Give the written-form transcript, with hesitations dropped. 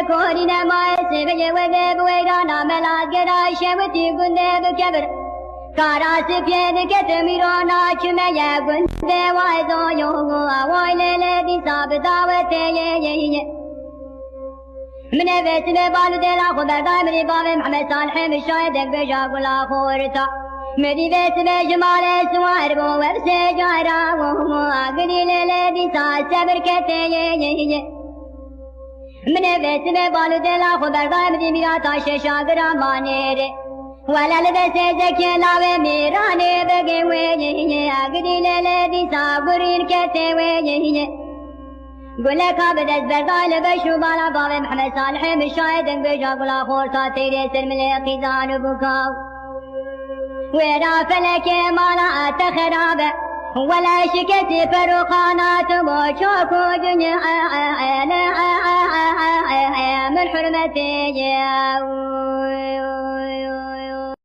كورنا ما يسبي وذب ويرانا ملاذ قرا شمتي قلنا بكبر كاراس بيد كتميرانا كمية قلنا وايدو يوغو وايلة لدي صاب دعوتي من بيت بالو دلا خبر دايم باب محمد صالح مشاهدك بجاق ولا خورتا مدي بيت بجمال سوار بو وبسجارا وقلي لدي صاب سبر كتي من بيت بالو دلا خبر دايم ميراتا شاغرا مانيري ولا لبس زكي لاوي ميراني بقي ويني قلي لدي صاب ورين كتي ويني قولك بدأت بردال بشو بالا باب محمد صالح مشاهد بجاق ولا خورتا تيري سلم القيدان بكاو ويرا فلك مالا تخرابه ولا شكتي فروقانات موشوكو دنيا من حرمتي